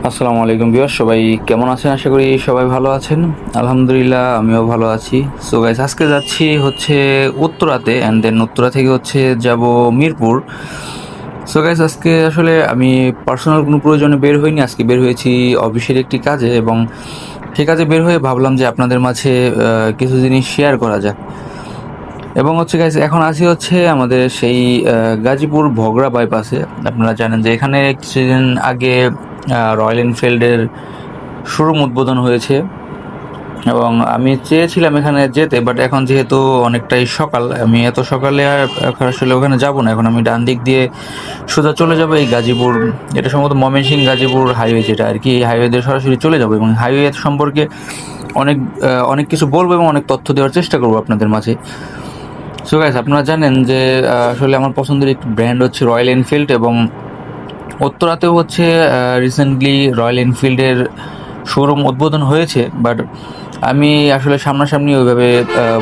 আসসালামু আলাইকুম ভিউয়ার, সবাই কেমন আছেন? আশা করি সবাই ভালো আছেন। আলহামদুলিল্লাহ, আমিও ভালো আছি। সো গাইস, আজকে যাচ্ছি হচ্ছে উত্তরাতে, অ্যান্ড দেন উত্তরা থেকে হচ্ছে যাব মিরপুর। সো গাইস, আজকে আসলে আমি পার্সোনাল কোনো প্রয়োজনে বের হইনি, আজকে বের হয়েছি অফিসের একটি কাজে, এবং সেই কাজে বের হয়ে ভাবলাম যে আপনাদের মাঝে কিছু জিনিস শেয়ার করা যাক। এবং হচ্ছে গাইস, এখন আছি হচ্ছে আমাদের সেই গাজীপুর ভগড়া বাইপাসে। আপনারা জানেন যে এখানে কিছুদিন আগে রয়্যাল এনফিল্ডের শোরুম উদ্বোধন হয়েছে, এবং আমি চেয়েছিলাম এখানে যেতে, বাট এখন যেহেতু অনেকটাই সকাল, আমি এত সকালে আর এখন আসলে ওখানে যাব না। এখন আমি ডান দিক দিয়ে সোজা চলে যাব এই গাজীপুর, এটা সম্ভবত ময়মনসিংহ গাজীপুর হাইওয়ে, যেটা আর কি, এই হাইওয়ে দিয়ে সরাসরি চলে যাব এবং হাইওয়ে সম্পর্কে অনেক অনেক কিছু বলবো এবং অনেক তথ্য দেওয়ার চেষ্টা করবো আপনাদের মাঝে। সো গাইস, আপনারা জানেন যে আসলে আমার পছন্দের একটি ব্র্যান্ড হচ্ছে রয়্যাল এনফিল্ড, এবং উত্তরাতেও হচ্ছে রিসেন্টলি রয়্যাল এনফিল্ডের শোরুম উদ্বোধন হয়েছে, বাট আমি আসলে সামনাসামনি ওইভাবে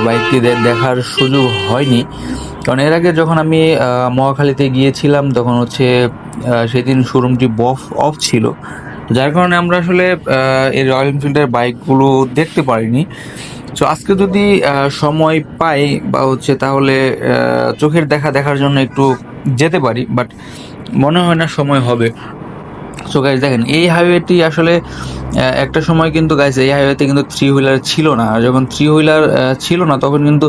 বাইকটি দেখার সুযোগ হয়নি। কারণ এর আগে যখন আমি মহাখালীতে গিয়েছিলাম তখন হচ্ছে সেদিন শোরুমটি অফ ছিল, যার কারণে আমরা আসলে এই রয়্যাল এনফিল্ডের বাইকগুলো দেখতে পারিনি। সো আজকে যদি সময় পাই বা হচ্ছে, তাহলে চোখের দেখার জন্য একটু যেতে পারি, বাট মনে হয় না সময় হবে। সো গাইজ দেখেন, এই হাইওয়েটি আসলে একটা সময় কিন্তু গাইজ এই হাইওয়েতে কিন্তু থ্রি হুইলার ছিল না। আর যখন থ্রি হুইলার ছিল না তখন কিন্তু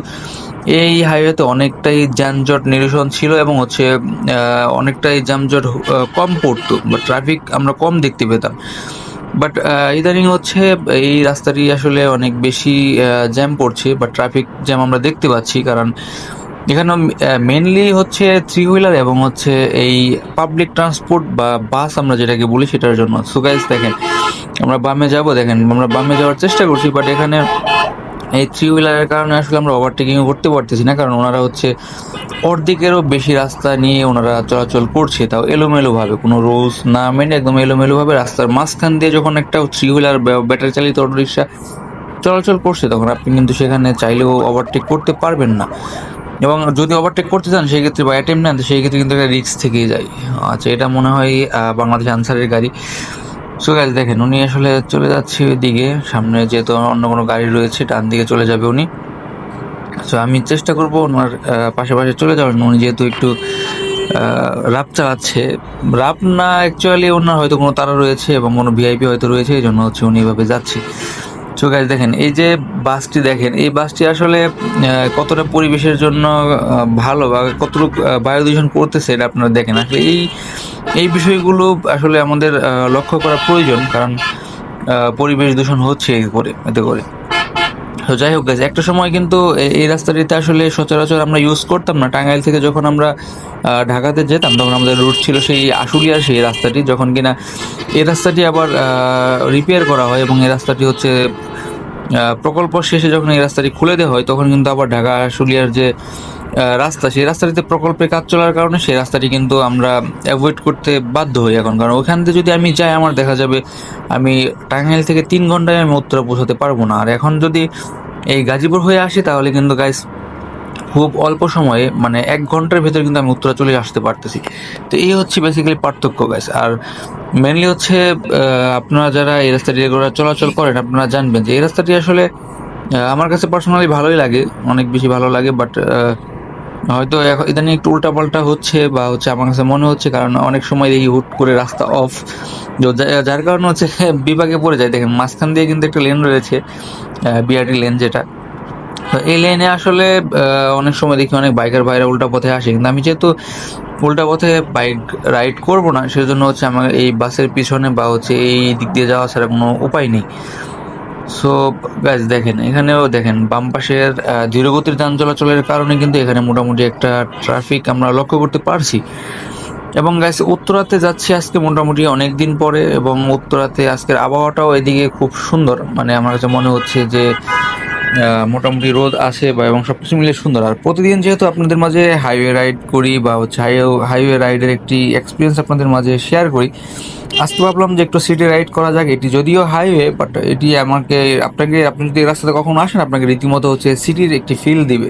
এই হাইওয়েতে অনেকটাই যানজট নিরসন ছিল, এবং হচ্ছে অনেকটাই যানজট কম পড়তো, বা ট্রাফিক আমরা কম দেখতে পেতাম। বাট ইদানিং হচ্ছে এই রাস্তাটি আসলে অনেক বেশি জ্যাম পড়ছে, বা ট্রাফিক জ্যাম আমরা দেখতে পাচ্ছি, কারণ এখানে মেনলি হচ্ছে থ্রি হুইলার এবং হচ্ছে এই পাবলিক ট্রান্সপোর্ট বা বাস আমরা যেটাকে বলি সেটার জন্য। সো গাইস দেখেন, আমরা বামে যাব, দেখেন আমরা বামে যাওয়ার চেষ্টা করছি, বাট এখানে এই থ্রি হুইলারের কারণে আসলে আমরা ওভারটেকিংও করতে পারতেছি না, কারণ ওনারা হচ্ছে অর্ধেকেরও বেশি রাস্তা নিয়ে ওনারা চলাচল করছে, তাও এলোমেলোভাবে, কোনো রুলস না মেনে একদম এলোমেলোভাবে রাস্তার মাঝখান দিয়ে যখন একটা থ্রি হুইলার ব্যাটারি চালিত অটোরিকশা চলাচল করছে, তখন আপনি কিন্তু সেখানে চাইলেও ওভারটেক করতে পারবেন না। এবং যদি ওভারটেক করতে চান সেই ক্ষেত্রে বা অ্যাটেম্প নেন, সেই ক্ষেত্রে কিন্তু একটা রিস্ক থেকেই যায়। আচ্ছা, এটা মনে হয় বাংলাদেশ আনসারের গাড়ি। সো গাইস দেখেন, উনি আসলে চলে যাচ্ছে ওইদিকে, সামনে যেহেতু অন্য কোনো গাড়ি রয়েছে ডান দিকে চলে যাবে উনি। সো আমি চেষ্টা করব ওনার পাশে পাশে চলে যাওয়ার জন্য। উনি যেহেতু একটু রাপ চালাচ্ছে, রাপ না, অ্যাকচুয়ালি ওনার হয়তো কোনো তাড়া রয়েছে এবং কোনো ভিআইপি হয়তো রয়েছে, এই জন্য হচ্ছে উনি এভাবে যাচ্ছে। সো গাইস দেখেন, এই যে বাসটি দেখেন, এই বাসটি আসলে কতটা পরিবেশের জন্য ভালো বা কতটুকু বায়ু দূষণ করতেছে, এটা আপনারা দেখেন। আসলে এই এই বিষয়গুলো আসলে আমাদের লক্ষ্য করা প্রয়োজন, কারণ পরিবেশ দূষণ হচ্ছে এতে করে। তো যাই হোক গাইস, একটা সময় কিন্তু এই রাস্তাটিতে আসলে সচরাচর আমরা ইউজ করতাম না। টাঙ্গাইল থেকে যখন আমরা ঢাকাতে যেতাম তখন আমাদের রুট ছিল সেই আশুলিয়ার সেই রাস্তাটি, যখন কিনা এই রাস্তাটি আবার রিপেয়ার করা হয়, এবং এই রাস্তাটি হচ্ছে প্রকল্প শেষে যখন এই রাস্তাটি খুলে দেওয়া হয়, তখন কিন্তু আবার ঢাকা আশুলিয়ার যে রাস্তা, সেই রাস্তাটিতে প্রকল্পের কাজ চলার কারণে সেই রাস্তাটি কিন্তু আমরা অ্যাভয়েড করতে বাধ্য হই এখন। কারণ ওখান থেকে যদি আমি যাই, আমার দেখা যাবে আমি টাঙ্গাইল থেকে 3 ঘন্টায় আমি উত্তরা পৌঁছাতে পারবো না। আর এখন যদি এই গাজীপুর হয়ে আসি, তাহলে কিন্তু গাইস খুব অল্প সময়ে, মানে 1 ঘন্টার ভেতরে কিন্তু আমি উত্তরা চলে আসতে পারতেছি। তো এই হচ্ছে বেসিক্যালি পার্থক্য গাইস। আর মেনলি হচ্ছে আপনারা যারা এই রাস্তাটি রেগুলার চলাচল করেন, আপনারা জানবেন যে এই রাস্তাটি আসলে আমার কাছে পার্সোনালি ভালোই লাগে, অনেক বেশি ভালো লাগে। বাট হয়তো এখন ইদানিং একটু উল্টাপাল্টা হচ্ছে, বা হচ্ছে আমার কাছে মনে হচ্ছে, কারণ অনেক সময় দেখি হুট করে রাস্তা অফ, যার কারণে হচ্ছে বিপাকে পড়ে যায়। দেখেন, মাঝখান দিয়ে কিন্তু একটা লেন রয়েছে, বিআরটি লেন যেটা। তো এই লেনে আসলে অনেক সময় দেখি অনেক বাইকার ভাইরা উল্টা পথে আসে, কিন্তু আমি যেহেতু উল্টা পথে বাইক রাইড করব না, সেজন্য হচ্ছে আমার এই বাসের পিছনে বা হচ্ছে এই দিক দিয়ে যাওয়া ছাড়া কোনো উপায় নেই। সো গাইজ দেখেন, এখানেও দেখেন বাম পাশের ধীরগতির যান চলাচলের কারণে কিন্তু এখানে মোটামুটি একটা ট্রাফিক আমরা লক্ষ্য করতে পারছি। এবং গাইস, উত্তরাতে যাচ্ছি আজকে মোটামুটি অনেক দিন পরে, এবং উত্তরাতে আজকের আবহাওয়াটাও এদিকে খুব সুন্দর, মানে আমার কাছে মনে হচ্ছে যে মোটামুটি রোদ আসে বা এবং সবকিছু মিলে সুন্দর। আর প্রতিদিন যেহেতু আপনাদের মাঝে হাইওয়ে রাইড করি বা হচ্ছে হাইওয়ে রাইডের একটি এক্সপিরিয়েন্স আপনাদের মাঝে শেয়ার করি, আজকে ভাবলাম যে একটু সিটি রাইড করা যাক। এটি যদিও হাইওয়ে, বাট এটি আপনি যদি এই রাস্তাতে কখনো আসেন, আপনাকে রীতিমতো হচ্ছে সিটির একটি ফিল দিবে।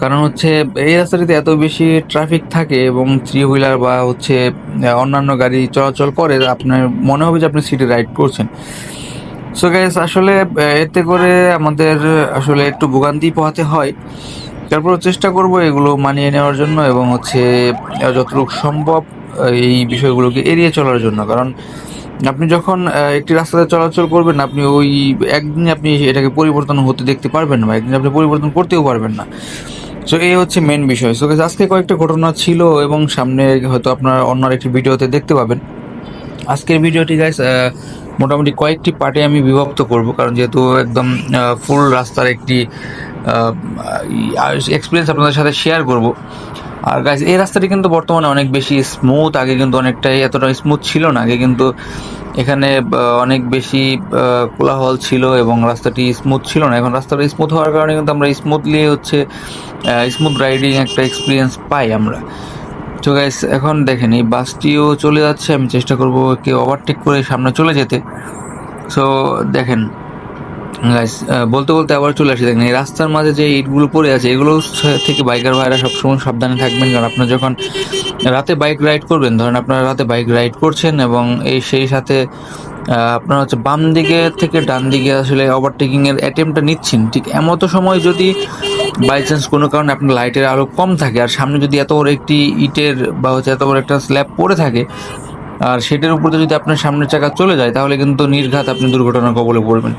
কারণ হচ্ছে এই রাস্তাটিতে এত বেশি ট্রাফিক থাকে এবং থ্রি হুইলার বা হচ্ছে অন্যান্য গাড়ি চলাচল করে, আপনার মনে হবে যে আপনি সিটি রাইড করছেন। সো গাইস, আসলে এতে করে আমাদের আসলে একটু ভোগান্তি পোহাতে হয়। তারপর চেষ্টা করব এগুলো মানিয়ে নেওয়ার জন্য এবং হচ্ছে যতটুকু সম্ভব এই বিষয়গুলোকে এড়িয়ে চলার জন্য। কারণ আপনি যখন একটি রাস্তাতে চলাচল করবেন, আপনি ওই একদিনে আপনি এটাকে পরিবর্তন হতে দেখতে পারবেন না, বা একদিন আপনি পরিবর্তন করতেও পারবেন না। সো এই হচ্ছে মেন বিষয়। সো গাইস, আজকে কয়েকটা ঘটনা ছিল এবং সামনে হয়তো আপনারা অন্য একটি ভিডিওতে দেখতে পাবেন। আজকের ভিডিওটি গাইস মোটামুটি কয়েকটি পার্টে আমি বিভক্ত করব, কারণ যেহেতু একদম ফুল রাস্তার একটি এক্সপিরিয়েন্স আপনাদের সাথে শেয়ার করব। আর গাইস, এই রাস্তাটি কিন্তু বর্তমানে অনেক বেশি স্মুথ। আগে কিন্তু অনেকটাই এতটা স্মুথ ছিল না। আগে কিন্তু এখানে অনেক বেশি কোলাহল ছিল এবং রাস্তাটি স্মুথ ছিল না। এখন রাস্তাটা স্মুথ হওয়ার কারণে কিন্তু আমরা স্মুথলি হচ্ছে স্মুথ রাইডিং একটা এক্সপিরিয়েন্স পাই আমরা। তো গাইস, এখন দেখেন এই বাসটিও চলে যাচ্ছে, আমি চেষ্টা করব কেউ ওভারটেক করে সামনে চলে যেতে। সো দেখেন গাইস, বলতে বলতে আবার চলে আসি। দেখেন এই রাস্তার মাঝে যে ইটগুলো পড়ে আছে, এগুলো থেকে বাইকার ভাইরা সবসময় সাবধানে থাকবেন। কারণ আপনার যখন রাতে বাইক রাইড করবেন, ধরেন আপনারা রাতে বাইক রাইড করছেন এবং সেই সাথে আপনার হচ্ছে বাম দিকে থেকে ডান দিকে আসলে ওভারটেকিং এর অ্যাটেম্পটা নিচ্ছেন, ঠিক এমতো সময় যদি বাই চান্স কোনো কারণে আপনার লাইটের আলো কম থাকে আর সামনে যদি এত বড় একটি ইটের বা হচ্ছে এত বড় একটা স্ল্যাব পড়ে থাকে, আর সেটার উপরে যদি আপনার সামনের চাকা চলে যায়, তাহলে কিন্তু নির্ঘাত আপনি দুর্ঘটনার কবলে পড়বেন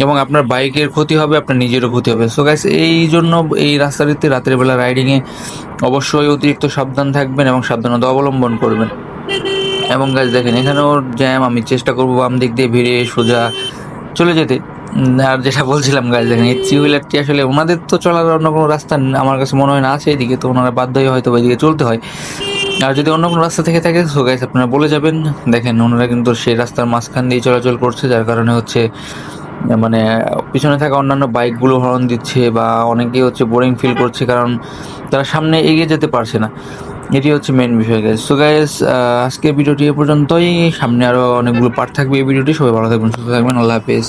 এবং আপনার বাইকের ক্ষতি হবে, আপনার নিজেরও ক্ষতি হবে। সো গাইস, এই জন্য এই রাস্তাটিতে রাতের বেলা রাইডিংয়ে অবশ্যই অতিরিক্ত সাবধান থাকবেন এবং সাবধানতা অবলম্বন করবেন। এবং গাইস দেখেন, এখানেও জ্যাম। আমি চেষ্টা করবো বাম দিক দিয়ে ভিড়ে সোজা চলে যেতে। আর যেটা বলছিলাম গাইস, দেখেন এই থ্রি হুইলারটি আসলে ওনাদের তো চলার অন্য কোনো রাস্তা আমার কাছে মনে হয় না আছে এদিকে, তো ওনারা বাধ্য হয়ে হয়তো ওইদিকে চলতে হয়। আর যদি অন্য কোনো রাস্তা থেকে থাকে, সো গাইস আপনারা বলে যাবেন। দেখেন ওনারা কিন্তু সেই রাস্তার মাঝখান দিয়ে চলাচল করছে, যার কারণে হচ্ছে মানে পিছনে থাকা অন্যান্য বাইকগুলো হর্ন দিচ্ছে বা অনেকেই হচ্ছে বোরিং ফিল করছে, কারণ তারা সামনে এগিয়ে যেতে পারছে না। এটি হচ্ছে মেন বিষয় গাইস। সো গাইস, আজকের ভিডিওটি এ পর্যন্তই। সামনে আরও অনেকগুলো পার্ট থাকবে এই ভিডিওটি। সবাই ভালো থাকবেন, সুস্থ থাকবেন। আল্লাহ হাফেজ।